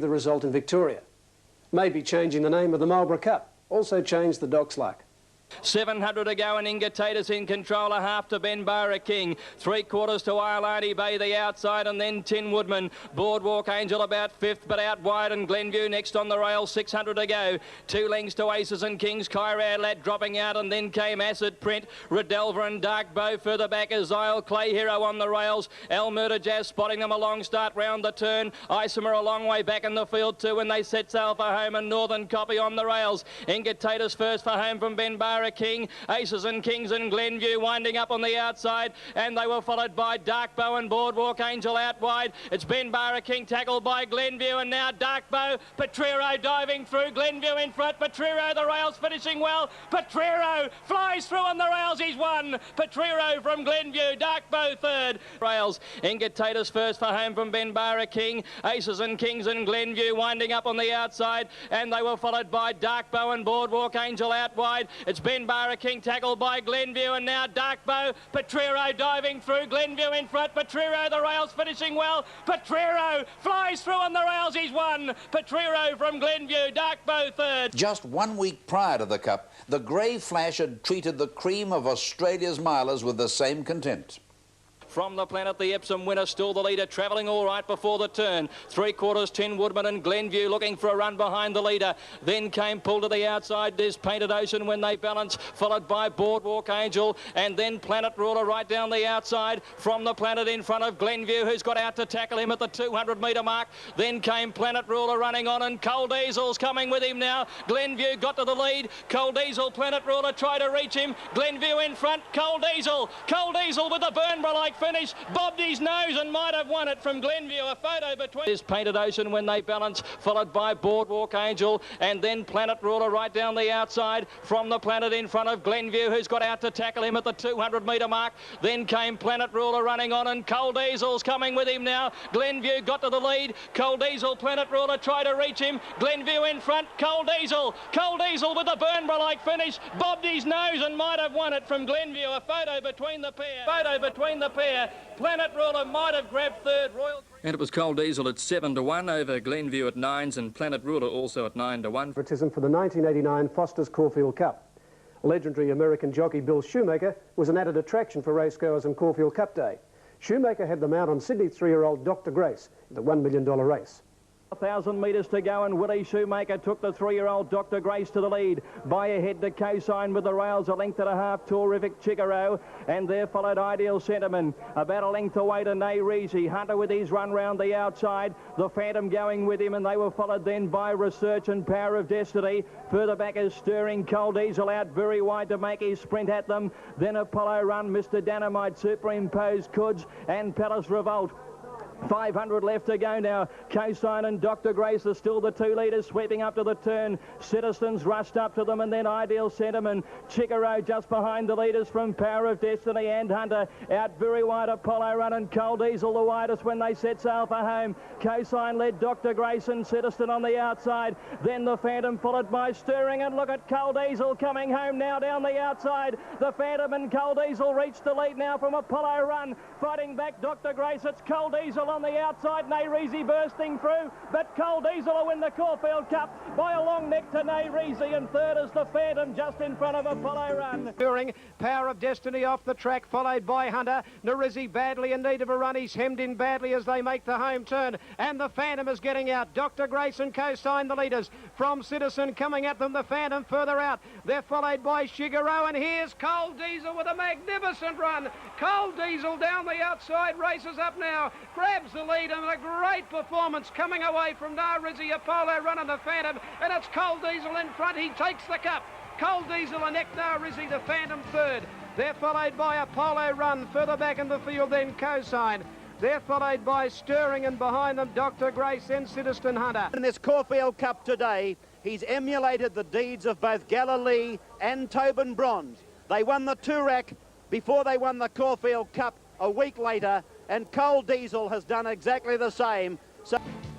the result in Victoria. Maybe changing the name of the Marlborough Cup also changed the Doc's luck. 700 to go and Ingatatus in control, a half to Benbara King, 3/4 to Iolani Bay the outside, and then Tin Woodman. Boardwalk Angel about 5th but out wide, and Glenview next on the rail, 600 to go. 2 lengths to Aces and Kings, Kyrad Lad dropping out, and then came Acid Print, Redelver and Dark Bow. Further back is Isle Clay Hero on the rails. Almurda Jazz spotting them a long start round the turn. Isomer a long way back in the field too when they set sail for home, and Northern Copy on the rails. Ingatatus first for home from Benbara King, Aces and Kings and Glenview winding up on the outside, and they were followed by Dark Bow and Boardwalk Angel out wide. It's Benbara King tackled by Glenview, and now Dark Bow. Petrero diving through, Glenview in front. Petrero, the rails finishing well. Petrero flies through on the rails, he's won. Petrero from Glenview, Dark Bow third. Rails, Ingatatus first for home from Benbara King, Aces and Kings and Glenview winding up on the outside, and they were followed by Dark Bow and Boardwalk Angel out wide. It's Benbara King tackled by Glenview, and now Dark Bow. Petrero diving through, Glenview in front. Petrero, the rails finishing well. Petrero flies through on the rails, he's won. Petrero from Glenview, Dark Bow third. Just 1 week prior to the Cup, the Grey Flash had treated the cream of Australia's milers with the same contempt. From the Planet, the Epsom winner, still the leader, travelling all right before the turn. 3/4 Tin Woodman and Glenview looking for a run behind the leader. Then came pulled to the outside. There's Painted Ocean when they balance, followed by Boardwalk Angel, and then Planet Ruler right down the outside. From the Planet in front of Glenview, who's got out to tackle him at the 200-metre mark. Then came Planet Ruler running on, and Coal Diesel's coming with him now. Glenview got to the lead. Coal Diesel, Planet Ruler try to reach him. Glenview in front. Coal Diesel with the Burnborough-like finish, bobbed his nose and might have won it from Glenview. A photo between this Painted Ocean when they balance, followed by Boardwalk Angel, and then Planet Ruler right down the outside. From the Planet in front of Glenview, who's got out to tackle him at the 200-metre mark. Then came Planet Ruler running on, and Coal Diesel's coming with him now. Glenview got to the lead. Coal Diesel, Planet Ruler try to reach him. Glenview in front. Coal Diesel with the Burnborough-like finish, bobbed his nose and might have won it from Glenview. A photo between the pair. Planet Ruler might have grabbed third. And it was Coal Diesel at 7-1 over Glenview at 9s, and Planet Ruler also at 9-1. Favoritism for the 1989 Foster's Caulfield Cup. Legendary American jockey Bill Shoemaker was an added attraction for racegoers on Caulfield Cup Day. Shoemaker had them out on Sydney 3-year-old Dr. Grace in the $1 million race. 1,000 metres to go, and Willie Shoemaker took the 3-year-old Dr. Grace to the lead. By ahead to Cosign with the rails, a length and a half, Terrific Chicaro, and there followed Ideal Sentiment. About a length away to Nay Reezy. Hunter with his run round the outside. The Phantom going with him, and they were followed then by Research and Power of Destiny. Further back is Stirring Coal Diesel out very wide to make his sprint at them. Then Apollo Run, Mr. Dynamite, Superimposed Cuds, and Palace Revolt. 500 left to go now. Cosign and Dr. Grace are still the 2 leaders, sweeping up to the turn. Citizens rushed up to them, and then Ideal Sentiment. Chicaro just behind the leaders from Power of Destiny and Hunter. Out very wide, Apollo Run and Coal Diesel the widest when they set sail for home. Cosign led Dr. Grace and Citizen on the outside. Then the Phantom followed by Stirring, and look at Coal Diesel coming home now down the outside. The Phantom and Coal Diesel reach the lead now from Apollo Run. Fighting back Dr. Grace, it's Coal Diesel on the outside. Nay Reezy bursting through, but Coal Diesel will win the Caulfield Cup by a long neck to Nay Reezy, and third is the Phantom just in front of Apollo Run. During Power of Destiny off the track, followed by Hunter. Narizi badly in need of a run. He's hemmed in badly as they make the home turn, and the Phantom is getting out. Dr. Grace and Cosign the leaders. From Citizen coming at them, the Phantom further out. They're followed by Shigaro, and here's Coal Diesel with a magnificent run. Coal Diesel down the outside, races up now, grabs the lead, and a great performance coming away from Narizi, Apollo Run and the Phantom, and it's Coal Diesel in front. He takes the cup. Coal Diesel and Narizi, the Phantom third. They're followed by Apollo Run. Further back in the field then Cosign. They're followed by Stirring, and behind them Dr. Grace and Citizen Hunter. In this Caulfield Cup today, he's emulated the deeds of both Galilee and Tobin Bronze. They won the Toorak before they won the Caulfield Cup a week later, and Coal Diesel has done exactly the same.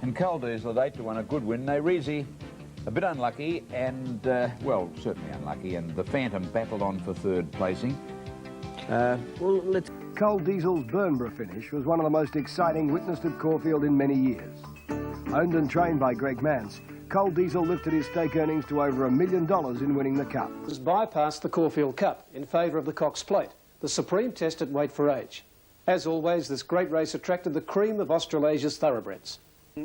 And Coal Diesel at 8-1, a good win. Nay Reezy a bit unlucky, and well, certainly unlucky, and the Phantom battled on for third placing. Coal Diesel's Burnborough finish was one of the most exciting witnessed at Caulfield in many years. Owned and trained by Greg Mance, Coal Diesel lifted his stake earnings to over $1 million in winning the Cup. Has bypassed the Caulfield Cup in favour of the Cox Plate, the supreme test at weight for age. As always, this great race attracted the cream of Australasia's thoroughbreds.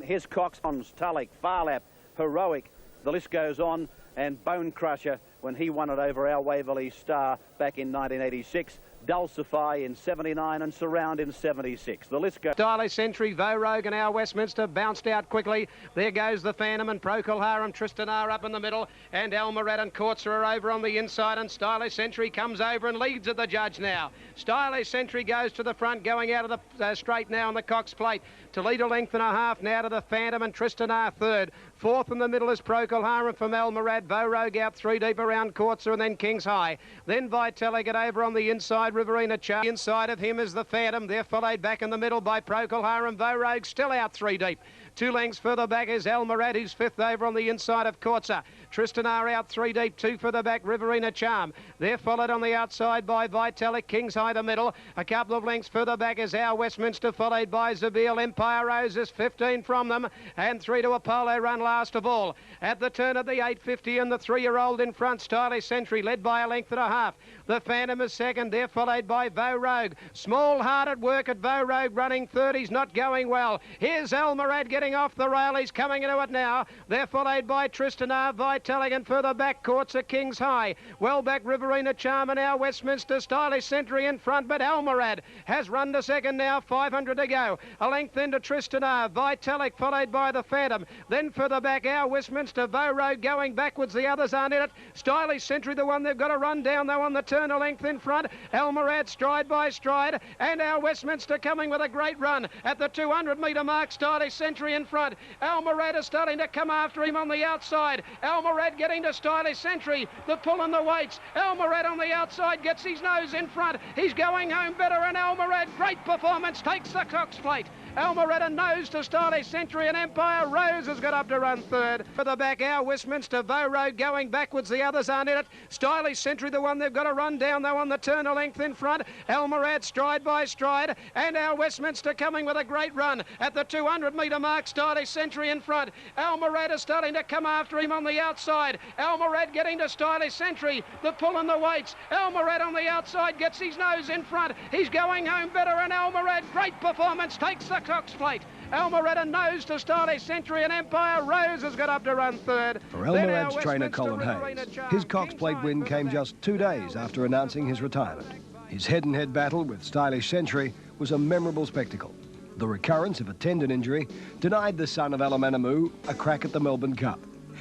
Here's Cox, Tulloch, Farlap, Heroic, the list goes on, and Bone Crusher when he won it over our Waverley Star back in 1986. Dulcify in 79 and Surround in 76. The list goes. Stylish Century, Vogue and our Westminster bounced out quickly. There goes the Phantom and Procol Harum. Tristan are up in the middle, and Almarat and Courtsa are over on the inside, and Stylish Century comes over and leads at the judge now. Stylish Century goes to the front, going out of the straight now on the Cox Plate to lead a length and a half now to the Phantom, and Tristan are third. Fourth in the middle is Procol Harum from Almarat. Vogue out three deep around Courtsa, and then King's High. Then Vitalik over on the inside, Riverina Char. Inside of him is the Phantom. They're followed back in the middle by Procol Harum. Vogue still out three deep. 2 lengths further back is Almarat, who's fifth over on the inside of Courtsa. Tristan are out 3 deep, 2 further back, Riverina Charm. They're followed on the outside by Vitalik, King's High the middle. A couple of lengths further back is Our Westminster, followed by Zabeel. Empire Rose is 15 from them, and 3 to Apollo Run last of all. At the turn of the 850 and the 3-year-old in front, Stylish Century led by a length and a half. The Phantom is second, they're followed by Vogue. Small-hearted work at Vogue, running third, he's not going well. Here's Almarat getting off the rail, he's coming into it now. They're followed by Tristan R, Vitalik, and further back Courtsa, King's High. Well back Riverina Charm and Our Westminster, Stylish Century in front, but Almarat has run to second now, 500 to go. A length into Tristan R, Vitalik followed by the Phantom. Then further back Our Westminster, Vogue going backwards, the others aren't in it. Stylish Century, the one they've got to run down though on the turn, a length in front. Almarat stride by stride, and Our Westminster coming with a great run at the 200-metre mark. Stylish Century in front. Almarat is starting to come after him on the outside. Almarat getting to Stylish Century. The pull in the weights. Almarat on the outside gets his nose in front. He's going home better, and Almarat, great performance, takes the Cox Plate. Almarat a nose to Stylish Century, and Empire Rose has got up to run third. For the back, Our Westminster, Vogue going backwards, the others aren't in it. Stylish Century, the one they've got to run down though on the turn, a length in front. Almarat stride by stride, and Our Westminster coming with a great run at the 200-metre mark. Stylish Century in front. Almarat is starting to come after him on the outside. Almarat getting to Stylish Century. The pull in the weights. Almarat on the outside gets his nose in front. He's going home better, and Almarat, great performance, takes the Cox Plate. Almarat a nose to Stylish Century, and Empire Rose has got up to run third. For Almarat's trainer Colin Hayes, his Cox Plate win came just 2 days after announcing his retirement. His head-and-head battle with Stylish Century was a memorable spectacle. The recurrence of a tendon injury denied the son of Alamanamu a crack at the Melbourne Cup,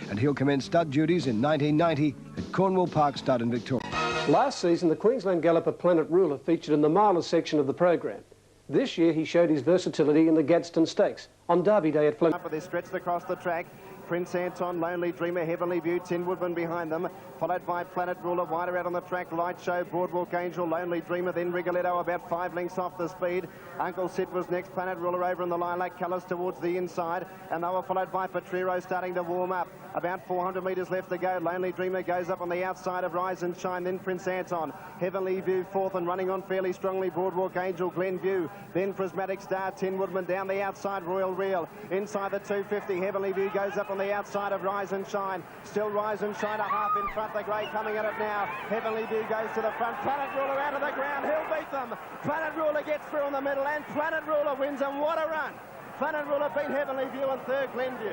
and he'll commence stud duties in 1990 at Cornwall Park Stud in Victoria. Last season, the Queensland Galloper Planet Ruler featured in the milers section of the program. This year, he showed his versatility in the Gadsden Stakes on Derby Day at Flemington. They're stretched across the track. Prince Anton, Lonely Dreamer, Heavenly View, Tin Woodman behind them, followed by Planet Ruler, wider out on the track, Light Show, Boardwalk Angel, Lonely Dreamer, then Rigoletto about 5 lengths off the speed. Uncle Sid was next, Planet Ruler over in the lilac colours towards the inside, and they were followed by Petriro starting to warm up. About 400 metres left to go. Lonely Dreamer goes up on the outside of Rise and Shine, then Prince Anton. Heavenly View fourth and running on fairly strongly, Boardwalk Angel, Glenview, then Prismatic Star, Tin Woodman down the outside, Royal Reel. Inside the 250, Heavenly View goes up on the outside of Rise and Shine. Still Rise and Shine a half in front. The grey coming at it now. Heavenly View goes to the front. Planet Ruler out of the ground. He'll beat them. Planet Ruler gets through in the middle, and Planet Ruler wins, and what a run. Planet Ruler beat Heavenly View and third Glenview.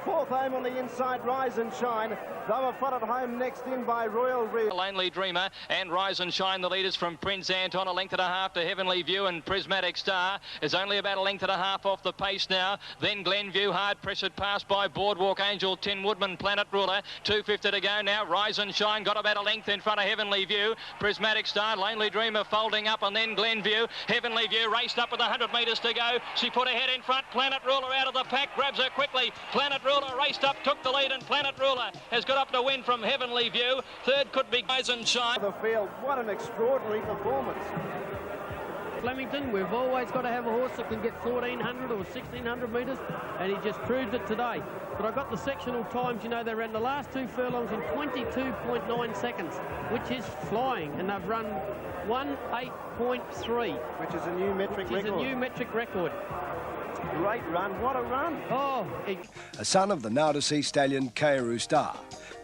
Fourth home on the inside, Rise and Shine. They were followed home next in by Royal Reel. Lonely Dreamer and Rise and Shine, the leaders from Prince Anton, a length and a half to Heavenly View, and Prismatic Star is only about a length and a half off the pace now. Then Glenview, hard pressured past by Boardwalk Angel, Tin Woodman, Planet Ruler, 250 to go now. Rise and Shine got about a length in front of Heavenly View. Prismatic Star, Lonely Dreamer folding up, and then Glenview. Heavenly View raced up with 100 metres to go. She put her head in front. Planet Ruler out of the pack, grabs her quickly. Planet Ruler raced up, took the lead, and Planet Ruler has got up to win from Heavenly View. Third could be Rise and Shine. The field, what an extraordinary performance. Flemington, we've always got to have a horse that can get 1,400 or 1,600 metres, and he just proved it today. But I got the sectional times, you know, they ran the last 2 furlongs in 22.9 seconds, which is flying, and they've run 1:8.3. Which is a new metric record. Which is a new metric record. Great run, what a run. Oh, A son of the now-deceased stallion Kaoru Star,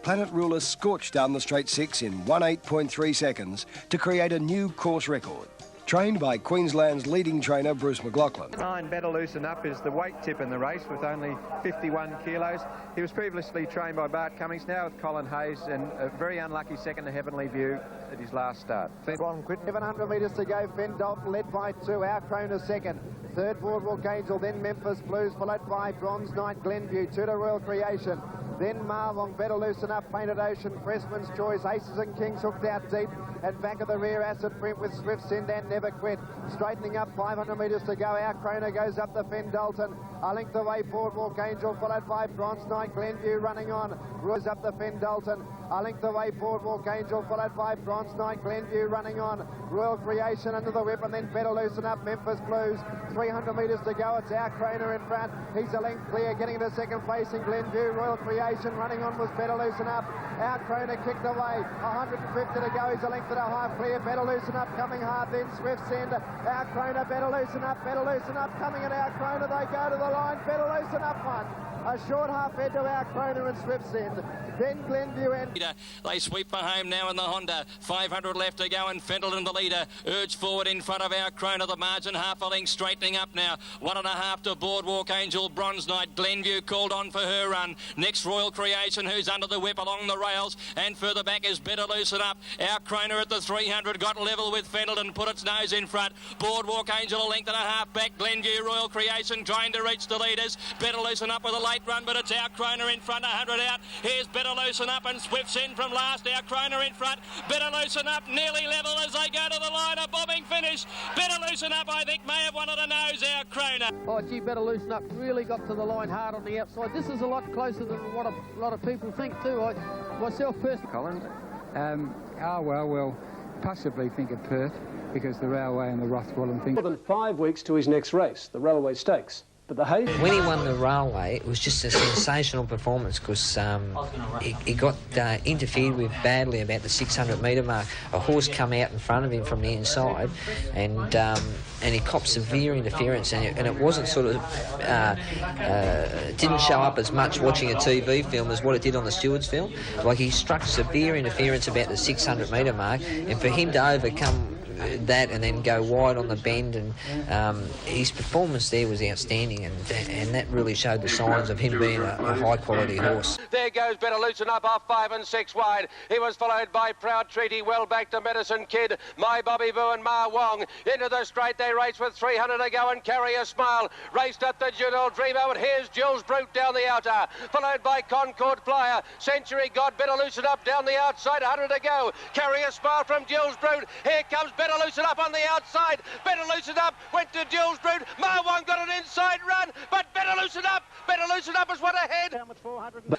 Planet Ruler scorched down the straight 6 in 18.3 seconds to create a new course record. Trained by Queensland's leading trainer Bruce McLaughlin. 9 Better Loosen Up is the weight tip in the race with only 51 kilos. He was previously trained by Bart Cummings, now with Colin Hayes, and a very unlucky second to Heavenly View at his last start. 700 metres to go. Finn Dalton led by 2. Our Krona second. Third, Boardwalk Angel, then Memphis Blues, followed by Bronze Knight, Glenview, 2 to Royal Creation. Then Marlong, Better Loosen Up, Painted Ocean, Pressman's Choice, Aces and Kings hooked out deep. And back of the rear, Acid Print with Swift Send and Never Quit. Straightening up, 500 metres to go. Our Krona goes up the Finn Dalton. A length away, Boardwalk Angel, followed by Bronze Knight, Glenview running on. Rose up the Finn Dalton. A length away, Boardwalk Angel, followed by Bronze Knight, Glenview running on. Royal Creation under the whip, and then Better Loosen Up, Memphis Blues. 300 metres to go. It's Our Krona in front. He's a length clear, getting into second place in Glenview. Royal Creation running on was Better Loosen Up. Our Krona kicked away. 150 to go. He's a length and a half clear. Better Loosen Up coming hard. Then Swift Send. Our Krona, Better Loosen Up. Better Loosen Up coming at Our Krona. They go to the line. Better Loosen Up one. A short half head to Our Krona and Swift Send. Then Glenview and... They sweep for home now in the Honda. 500 left to go and Fendleton the leader. Urged forward in front of Our Krona. The margin half a length straightening up now. 1.5 to Boardwalk Angel. Bronze Knight. Glenview called on for her run. Next Royal Creation, who's under the whip along the rails. And further back is Better Loosen Up. Our Krona at the 300 got level with Fendleton. Put its nose in front. Boardwalk Angel a length and a half back. Glenview Royal Creation trying to reach the leaders. Better Loosen Up with a late run, but it's Our Krona in front. 100 out. Here's Better Loosen Up and Swift Send from last. Our Krona in front. Better Loosen Up nearly level as they go to the line. A bobbing finish. Better Loosen Up, I think, may have wanted a nose. Our Krona. oh, gee, Better Loosen Up really got to the line hard on the outside. This is a lot closer than what a lot of people think too. Myself personally. Colin, we'll possibly think of Perth because the railway and the Rothwell thing. More than 5 weeks to his next race, the Railway Stakes. But the Hayes... When he won the railway, it was just a sensational performance because he got interfered with badly about the 600 metre mark. A horse come out in front of him from the inside and he copped severe interference and it wasn't sort of... didn't show up as much watching a TV film as what it did on the Stewards film. Like he struck severe interference about the 600 metre mark, and for him to overcome that and then go wide on the bend, and his performance there was outstanding, and that really showed the signs of him being a high quality horse. There goes Better Loosen Up off 5 and 6 wide. He was followed by Proud Treaty, well back to Medicine Kid, My Bobby Boo and Ma Wong. Into the straight they race with 300 to go and Carry a Smile. Raced up the Juno Dreamo, and here's Jules Brute down the outer. Followed by Concord Flyer. Century God, Better Loosen Up down the outside, 100 to go. Carry a Smile from Jules Brute. Here comes Better Loosen Up on the outside. Better Loosen Up went to Jules Brute. Ma Wong got an inside run, but Better Loosen Up is one ahead.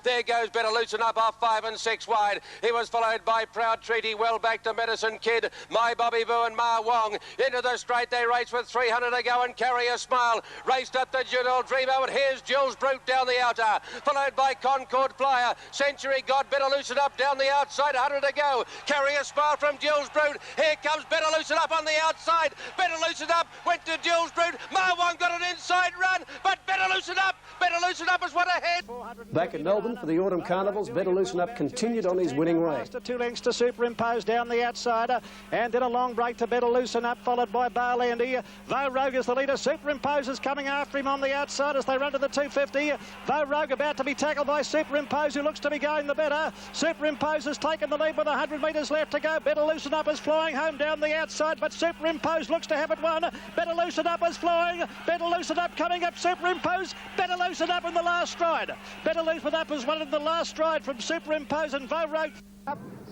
There goes Better Loosen Up off 5 and 6 wide. He was followed by Proud Treaty, well back to Medicine Kid, My Bobby Boo and Ma Wong. Into the straight they race with 300 to go and Carry a Smile. Raced up the Juno Dreamo, and here's Jules Brute down the outer. Followed by Concord Flyer. Century God, Better Loosen Up down the outside, 100 to go. Carry a Smile from Jules Brute. Here comes Better Loosen Up on the outside. Better Loosen Up went to Jules Brute. Ma Wong got an inside run, but Better Loosen Up is one ahead. Back at Melbourne for the Autumn Carnivals, Better Loosen Up continued on his winning way. 2 lengths to Superimpose down the outsider, and then a long break to Better Loosen Up, followed by Barlandy. Vo Rogue is the leader. Superimpose is coming after him on the outside as they run to the 250. Vo Rogue about to be tackled by Superimpose, who looks to be going the better. Superimpose has taken the lead with 100 metres left to go. Better Loosen Up is flying home down the outside, but Superimpose looks to have it won. Better Loosen Up is flying. Better Loosen Up coming up. Superimpose. Better Loosen Up in the last stride. Better Loosen Up is one in the last stride from Superimpose, and Vo Rogue.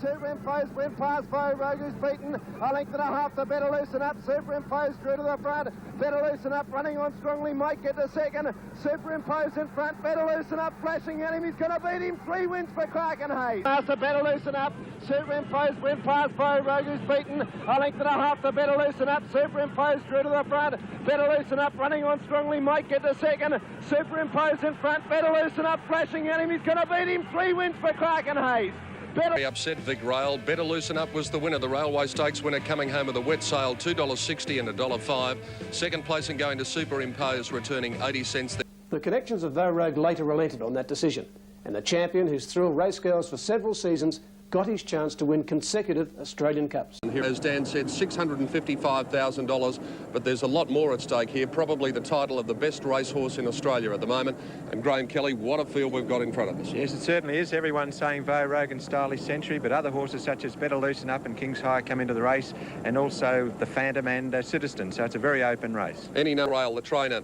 Superimpose went past Vo Rogue, who's beaten a length and a half to Better Loosen Up. Superimpose drew to the front. Better Loosen Up running on strongly, might get to second. Superimpose in front. Better Loosen Up flashing at him. He's going to beat him. 3 wins for Clark and Hayes. After Better Loosen Up, Superimpose went past Vo Rogue, who's beaten a length and a half to Better Loosen Up. Superimpose drew to the front. Better Loosen Up running on strongly, might get to second. Superimpose in front. Better Loosen Up flashing at him. He's going to beat him. 3 wins for Clark and Hayes. Very upset Vic Rail. Better Loosen Up was the winner. The Railway Stakes winner coming home with a wet sail, $2.60 and $1.05. Second place and going to Superimpose, returning 80 cents. The connections of Vow Rogue later relented on that decision, and the champion, who's thrilled racegoers for several seasons, got his chance to win consecutive Australian Cups. As Dan said, $655,000, but there's a lot more at stake here, probably the title of the best racehorse in Australia at the moment. And Graham Kelly, what a field we've got in front of us. Yes, it certainly is. Everyone's saying Vow Rogue and Stylish Century, but other horses such as Better Loosen Up and King's High come into the race, and also the Phantom and Citizen, so it's a very open race. Any no rail, the trainer.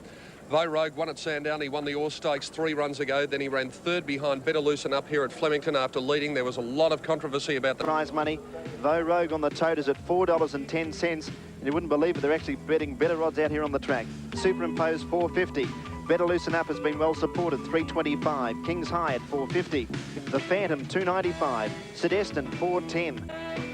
Vow Rogue won at Sandown. He won the Orr Stakes 3 runs ago. Then he ran third behind Better Loosen Up here at Flemington after leading. There was a lot of controversy about the prize money. Vow Rogue on the tote is at $4.10, and you wouldn't believe it, they're actually betting better odds out here on the track. Superimpose $4.50. Better Loosen Up has been well supported, $3.25. King's High at $4.50. The Phantom $2.95. Sedestin $4.10.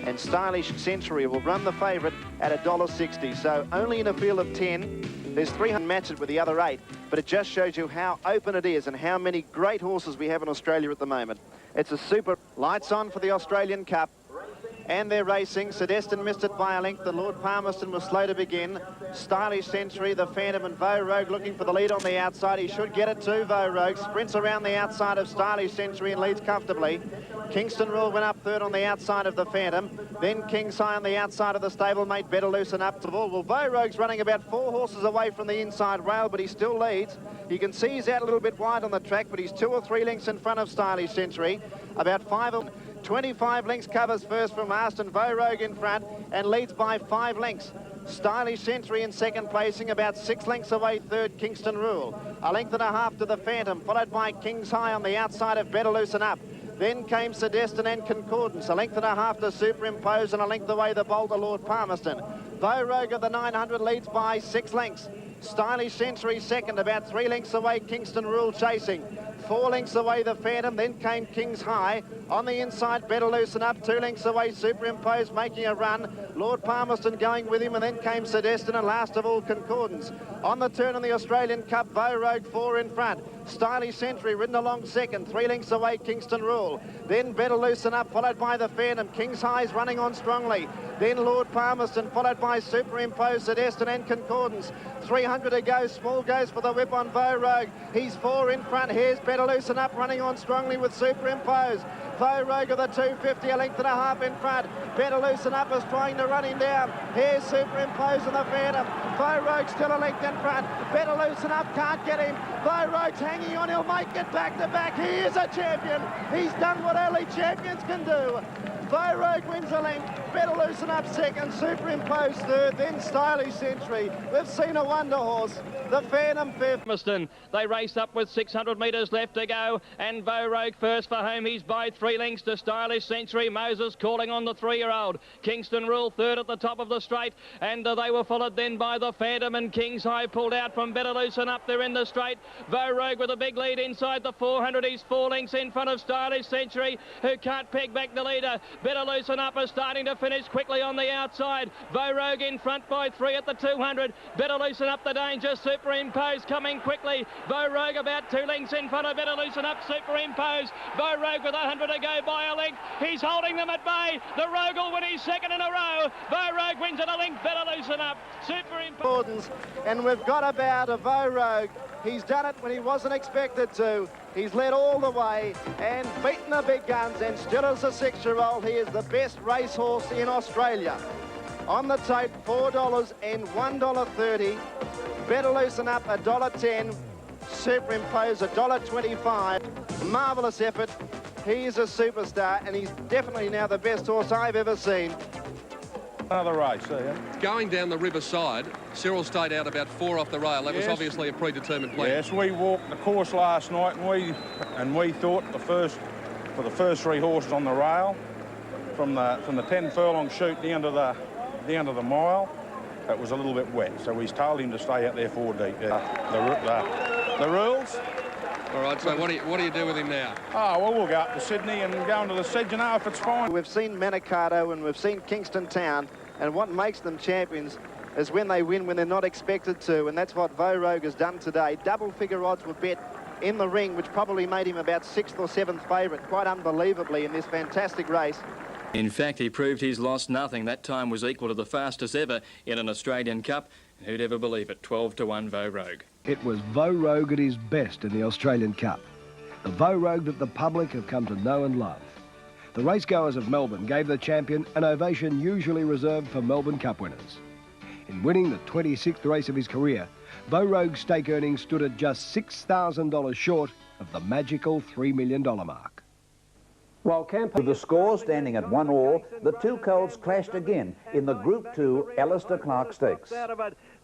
And Stylish Century will run the favourite at $1.60. So only in a field of 10. There's 300 matches with the other 8, but it just shows you how open it is and how many great horses we have in Australia at the moment. It's a super lights on for the Australian Cup. And they're racing. Sedestin missed it by a length. The Lord Palmerston was slow to begin. Stylish Century, the Phantom, and Vow Rogue looking for the lead on the outside. He should get it too, Vow Rogue. Sprints around the outside of Stylish Century and leads comfortably. Kingston Rule went up third on the outside of the Phantom. Then King's High on the outside of the stablemate. Better Loosen Up to the ball. Well, Vow Rogue's running about 4 horses away from the inside rail, but he still leads. You can see he's out a little bit wide on the track, but he's 2 or 3 lengths in front of Stylish Century. About 25 lengths covers first from Aston. Vow Rogue in front and leads by 5 lengths. Stylish Century in second placing, about 6 lengths away third, Kingston Rule. A length and a half to the Phantom, followed by King's High on the outside of Better Loosen Up. Then came Sedestin and Concordance, a length and a half to Superimpose, and a length away the Bolter Lord Palmerston. Vow Rogue of the 900 leads by 6 lengths. Stylish Century second, about 3 lengths away, Kingston Rule chasing. 4 lengths away the Phantom, then came King's High. On the inside, Better Loosen Up, 2 lengths away, Superimpose making a run. Lord Palmerston going with him, and then came Sedestin, and last of all, Concordance. On the turn in the Australian Cup, Vow Rogue 4 in front. Stylish Century ridden along second, 3 lengths away, Kingston Rule. Then Better Loosen Up, followed by the Phantom. King's High is running on strongly. Then Lord Palmerston, followed by Superimpose, Sedestin and Concordance. 300 to go, small goes for the whip on Vow Rogue. He's 4 in front, here's Better Loosen Up running on strongly with Superimpose. Vow Rogue of the 250, a length and a half in front. Better Loosen Up is trying to run him down. Here's Superimpose and the Phantom. Vow Rogue still a length in front. Better Loosen Up can't get him. Vow Rogue's hanging on, he'll make it back to back. He is a champion. He's done what only champions can do. Vow Rogue wins a length. Better Loosen Up second, Superimpose third, then Stylish Century. We've seen a wonder horse. The Phantom fifth. They race up with 600 metres left to go, and Vow Rogue first for home. He's by 3 lengths to Stylish Century. Moses calling on the 3-year-old. Kingston Rule third at the top of the straight, and they were followed then by the Phantom, and King's High pulled out from Better Loosen Up there in the straight. Vow Rogue with a big lead inside the 400. He's 4 lengths in front of Stylish Century, who can't peg back the leader. Better Loosen Up is starting to finish quickly on the outside. Vow Rogue in front by 3 at the 200. Better Loosen Up the danger. Superimpose coming quickly. Vow Rogue about 2 lengths in front of Better Loosen Up. Superimpose. Vow Rogue with 100 to go by a length. He's holding them at bay. The Rogue will win his second in a row. Vow Rogue wins at a length. Better Loosen Up. Superimpose. And we've got about a Vow Rogue. He's done it when he wasn't expected to. He's led all the way and beaten the big guns, and still as a 6-year-old, he is the best racehorse in Australia. On the tote, $4 and $1.30. Better Loosen Up, $1.10. Superimpose, $1.25. Marvellous effort. He is a superstar, and he's definitely now the best horse I've ever seen. Another race, yeah. Going down the riverside, Cyril stayed out about 4 off the rail. That was obviously a predetermined plan. Yes, we walked the course last night, and we thought for the first 3 horses on the rail, from the 10 furlong chute down to the end of the mile, it was a little bit wet. So we told him to stay out there 4 deep. The rules. All right, so what do you do with him now? Oh, well, we'll go up to Sydney and go into the Sedge, you know, if it's fine. We've seen Manikato and we've seen Kingston Town, and what makes them champions is when they win when they're not expected to, and that's what Vow Rogue has done today. Double figure odds were bet in the ring, which probably made him about 6th or 7th favourite, quite unbelievably in this fantastic race. In fact, he proved he's lost nothing. That time was equal to the fastest ever in an Australian Cup. Who'd ever believe it? 12-1 Vo Rogue. It was Vo Rogue at his best in the Australian Cup. The Vo Rogue that the public have come to know and love. The racegoers of Melbourne gave the champion an ovation usually reserved for Melbourne Cup winners. In winning the 26th race of his career, Vo Rogue's stake earnings stood at just $6,000 short of the magical $3 million mark. With the score standing at 1-1, the two colts clashed again in the Group 2 Alistair Clark Stakes.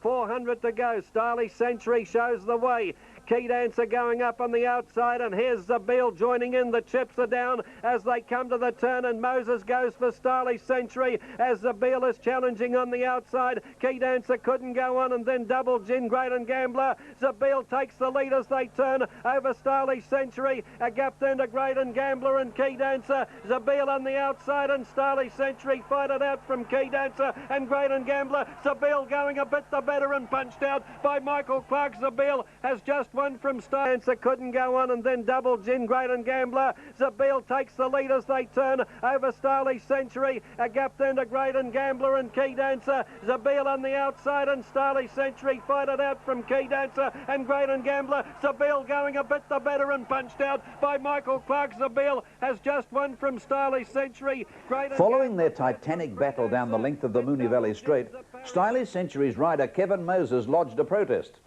400 to go. Stylish Century shows the way. Key Dancer going up on the outside, and here's Zabeel joining in. The chips are down as they come to the turn, and Moses goes for Stylish Century as Zabeel is challenging on the outside. Key Dancer couldn't go on, and then Double Gin, Great and Gambler. Zabeel takes the lead as they turn over Stylish Century. A gap turn to Great and Gambler and Key Dancer. Zabeel on the outside, and Stylish Century fight it out from Key Dancer and Great and Gambler. Zabeel going a bit the better and punched out by Michael Clark. Zabeel has just one from Stancer, couldn't go on, and then Double Gin, Great and Gambler. Zabeel takes the lead as they turn over Stylish Century. A gap turn to Great and Gambler and Key Dancer. Zabeel on the outside, and Stylish Century fight it out from Key Dancer and Great and Gambler. Zabeel going a bit the better and punched out by Michael Clark. Zabeel has just one from Stylish Century. Following their titanic battle down the length of the Moonee Valley Straight, Stylish Century's rider Kevin Moses lodged a protest.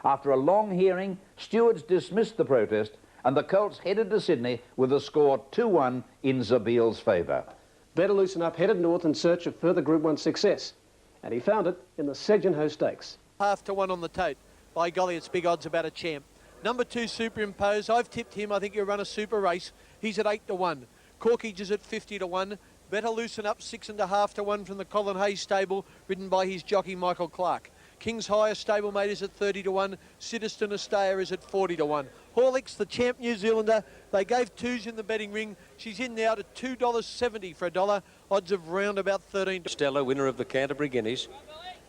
After a long hearing, stewards dismissed the protest, and the colts headed to Sydney with a score 2-1 in Zabeel's favour. Better Loosen Up headed north in search of further Group 1 success, and he found it in the Sedgenho Stakes. 1/2 on the tote. By golly, it's big odds about a champ. Number 2, Superimpose. I've tipped him. I think he'll run a super race. He's at 8-1. Corkage is at 50-1. Better Loosen Up 6.5-1 from the Colin Hayes stable, ridden by his jockey Michael Clark. King's High, stablemate, is at 30-1. Citizen Astaya is at 40-1. Horlicks, the champ New Zealander, they gave 2s in the betting ring. She's in now to $2.70 for $1. Odds of round about 13. Stella, winner of the Canterbury Guineas.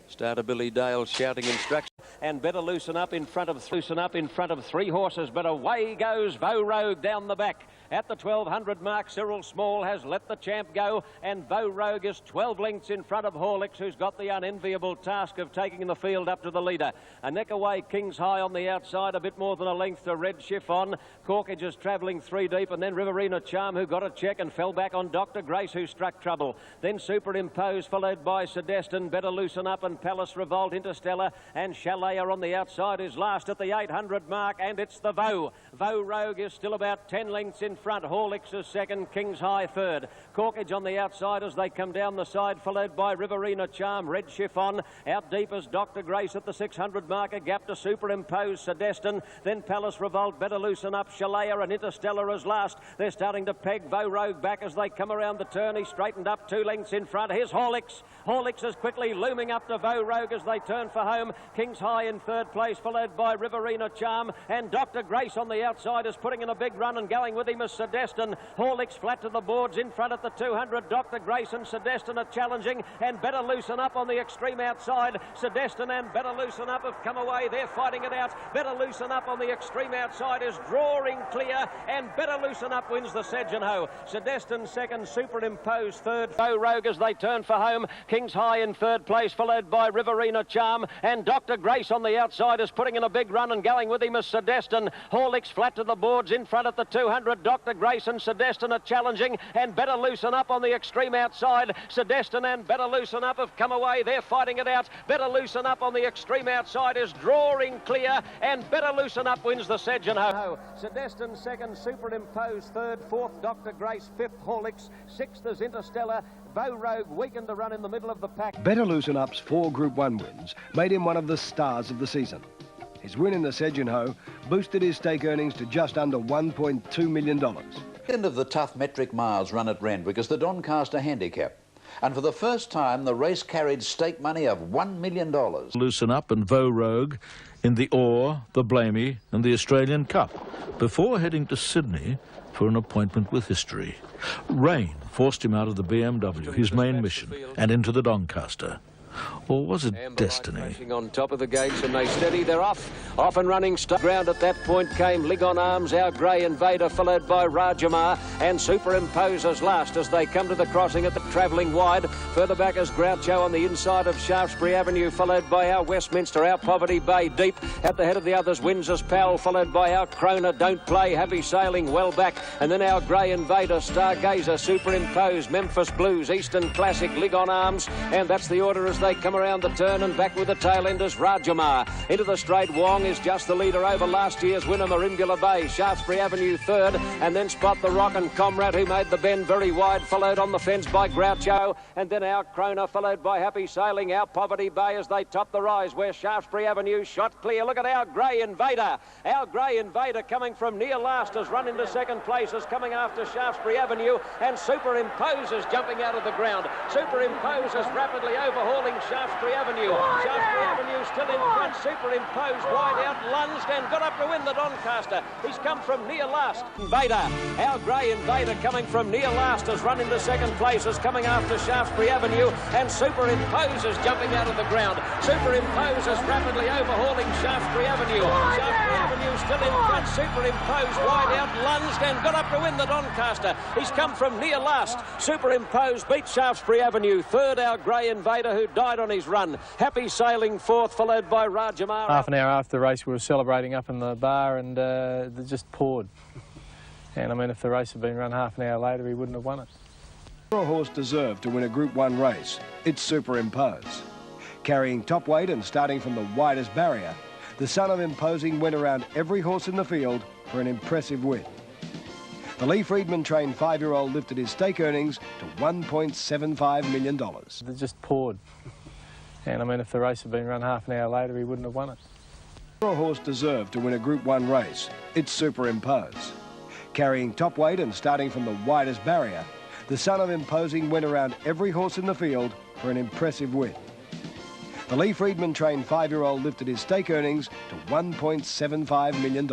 Starter Billy Dale shouting instructions. And Better Loosen Up in front of 3 horses, but away goes Vo Rogue down the back. At the 1200 mark, Cyril Small has let the champ go, and Vo Rogue is 12 lengths in front of Horlicks, who's got the unenviable task of taking the field up to the leader. A neck away, King's High on the outside, a bit more than a length to Red Chiffon. Corkage is travelling 3 deep, and then Riverina Charm, who got a check and fell back on Dr. Grace, who struck trouble. Then Superimpose, followed by Sedestin, Better Loosen Up, and Palace Revolt, Interstellar, and Chalet on the outside is last at the 800 mark, and it's the Vo. Vo Rogue is still about 10 lengths in front. Horlicks is second, King's High third. Corkage on the outside as they come down the side, followed by Riverina Charm, Red Chiffon. Out deep is Dr. Grace at the 600 mark, a gap to Superimpose, Sedestin, then Palace Revolt, Better Loosen Up, Chalet and Interstellar is last. They're starting to peg Vo Rogue back as they come around the turn. He's straightened up 2 lengths in front. Here's Horlicks. Horlicks is quickly looming up to Vo Rogue as they turn for home. King's High in third place, followed by Riverina Charm, and Dr. Grace on the outside is putting in a big run, and going with him is Sedestin. Horlicks flat to the boards in front at the 200. Dr. Grace and Sedestin are challenging, and Better Loosen Up on the extreme outside. Sedestin and Better Loosen Up have come away. They're fighting it out. Better Loosen Up on the extreme outside is drawing clear, and Better Loosen Up wins the Sedgenho. Sedestin second, Superimpose third. Vo Rogue as they turn for home. King's High in third place, followed by Riverina Charm, and Dr. Grace on the outside is putting in a big run, and going with him is Sedestin. Horlicks flat to the boards in front at the 200. Dr. Grace and Sedestin are challenging, and Better Loosen Up on the extreme outside. Sedestin and Better Loosen Up have come away. They're fighting it out. Better Loosen Up on the extreme outside is drawing clear, and Better Loosen Up wins the Sedgenho. Sedestin second, Superimpose third, fourth Dr. Grace, fifth Horlicks, sixth is Interstellar. Vo Rogue weakened to run in the middle of the pack. Better Loosen Up's 4 Group 1 wins made him one of the stars of the season. His win in the Sedgenho boosted his stake earnings to just under $1.2 million. End of the tough metric miles run at Randwick is the Doncaster Handicap. And for the first time, the race carried stake money of $1 million. Loosen Up and Vo Rogue in the Orr, the Blamey and the Australian Cup before heading to Sydney for an appointment with history. Rain forced him out of the BMW, his main mission, and into the Doncaster. Or was it destiny? Racing on top of the gates, and they steady. They're off and running. Ground at that point came Lig on Arms, Our Grey Invader, followed by Rajamar, and Superimposes last as they come to the crossing at the travelling wide. Further back is Groucho on the inside of Shaftesbury Avenue, followed by Our Westminster, Our Poverty Bay deep. At the head of the others, Windsor's Powell, followed by Our Krona, Don't Play, Happy Sailing well back, and then Our Grey Invader, Stargazer, Superimpose, Memphis Blues, Eastern Classic, Lig on Arms, and that's the order as they come around the turn, and back with the tail enders Rajamar. Into the straight, Wong is just the leader over last year's winner, Marimbula Bay. Shaftesbury Avenue third, and then Spot the Rock and Comrade, who made the bend very wide, followed on the fence by Groucho, and then Our Krona, followed by Happy Sailing, Our Poverty Bay as they top the rise, where Shaftesbury Avenue shot clear. Look at Our Grey Invader. Our Grey Invader coming from near last has run into second place, is coming after Shaftesbury Avenue, and Superimpose is jumping out of the ground. Superimpose is rapidly overhauling Shaftesbury Avenue. Shaftesbury Avenue still in front. Superimpose wide out, lunged and got up to win the Doncaster. He's come from near last. Invader, Our Grey Invader coming from near last has run into second place, is coming after Shaftesbury Avenue, and Superimpose is jumping out of the ground. Superimpose is rapidly overhauling Shaftesbury Avenue. Shaftesbury Avenue still in front. Superimpose wide out, lunged and got up to win the Doncaster. He's come from near last. Superimpose beat Shaftesbury Avenue. Third, Our Grey Invader, who died on his run. Happy Sailing fourth, followed by Rajamar. Half an hour after the race, we were celebrating up in the bar, and they just poured. And I mean, if the race had been run half an hour later, he wouldn't have won it. A horse deserved to win a Group 1 race. It's Superimpose. Carrying top weight and starting from the widest barrier, the son of Imposing went around every horse in the field for an impressive win. The Lee Friedman trained 5-year-old lifted his stake earnings to $1.75 million. They just poured. And I mean, if the race had been run half an hour later, he wouldn't have won it. A horse deserved to win a Group 1 race. It's Superimpose. Carrying top weight and starting from the widest barrier, the son of Imposing went around every horse in the field for an impressive win. The Lee Friedman trained 5-year-old lifted his stake earnings to $1.75 million.